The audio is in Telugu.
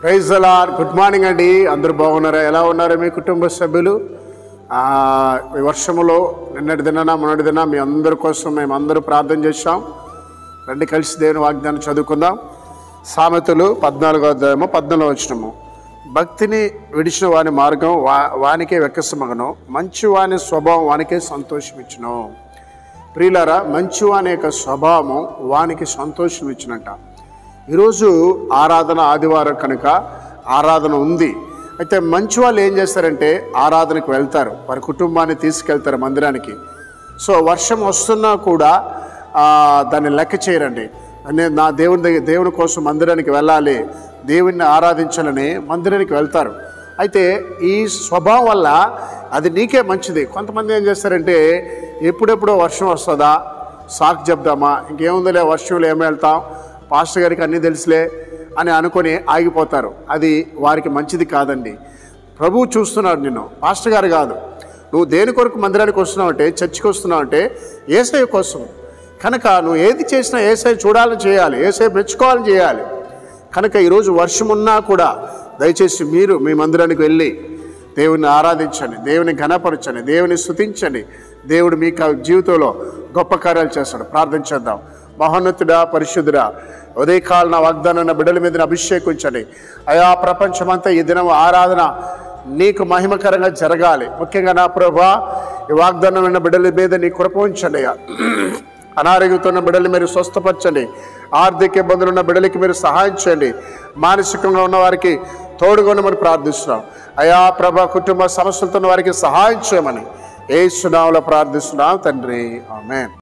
Praise the lord. Good morning అండి. అందరూ బాగున్నారా? ఎలా ఉన్నారు మీ కుటుంబ సభ్యులు? ఈ వర్షములో నిన్నటి దినాన మొన్నటి దిన మీ అందరి కోసం మేము అందరూ ప్రార్థన చేశాం. రండి కలిసి దేవుని వాగ్దానం చదువుకుందాం. సామెతలు 14వ అధ్యాయము 14వ వచనము. భక్తిని విడిచిన వాని మార్గం వానికే వెక్కసమగను, మంచి వాని స్వభావం వానికే సంతోషం ఇచ్చును. ప్రియులారా, మంచివాని యొక్క స్వభావము వానికి సంతోషం ఇచ్చినట్ట. ఈరోజు ఆరాధన ఆదివారం కనుక ఆరాధన ఉంది. అయితే మంచి వాళ్ళు ఏం చేస్తారంటే ఆరాధనకు వెళ్తారు, వారి కుటుంబాన్ని తీసుకెళ్తారు మందిరానికి. సో వర్షం వస్తున్నా కూడా దాన్ని లెక్క చేయరండి. నేను నా దేవుని కోసం మందిరానికి వెళ్ళాలి, దేవుణ్ణి ఆరాధించాలని మందిరానికి వెళ్తారు. అయితే ఈ స్వభావం వల్ల అది నీకే మంచిది. కొంతమంది ఏం చేస్తారంటే ఎప్పుడెప్పుడో వర్షం వస్తుందా, సాకు చెప్దామా, ఇంకేముందిలే వర్షంలో ఏమి వెళ్తాం, పాస్టర్ గారికి అన్నీ తెలుసులే అని అనుకొని ఆగిపోతారు. అది వారికి మంచిది కాదండి. ప్రభువు చూస్తున్నాడు నిన్ను, పాస్టర్ గారు కాదు. నువ్వు దేని కొరకు మందిరానికి వస్తున్నావంటే, చర్చికి వస్తున్నావంటే యేసయ్య కోసం. కనుక నువ్వు ఏది చేసినా యేసయ్య చూడాలని చేయాలి, యేసయ్య మెచ్చుకోవాలని చేయాలి. కనుక ఈరోజు వర్షం ఉన్నా కూడా దయచేసి మీరు మీ మందిరానికి వెళ్ళి దేవుని ఆరాధించండి, దేవుని ఘనపరచండి, దేవుని స్తుతించండి. దేవుడు మీ జీవితంలో గొప్ప కార్యాలు చేస్తాడు. ప్రార్థన చేద్దాం. మహోన్నతుడా, పరిశుద్ధుడా, ఉదయకాల నా వాగ్దానం బిడ్డల మీద అభిషేకించండి. అయా ప్రపంచమంతా ఈ దినం ఆరాధన నీకు మహిమకరంగా జరగాలి. ముఖ్యంగా నా ప్రభా, ఈ వాగ్దానం విన్న బిడ్డల మీద నీ కృప ఉంచండి. అనారోగ్యంతో ఉన్న బిడ్డలు మీరు స్వస్థపరచండి. ఆర్థిక ఇబ్బందులు ఉన్న బిడ్డలకి మీరు సహాయం చేయండి. మానసికంగా ఉన్న వారికి తోడుగా మరి ప్రార్థిస్తున్నాం. అయా ప్రభా, కుటుంబ సమస్యలతో ఉన్న వారికి సహాయం చేయమని యేసు నామములో ప్రార్థిస్తున్నాం తండ్రి. ఆమేన్.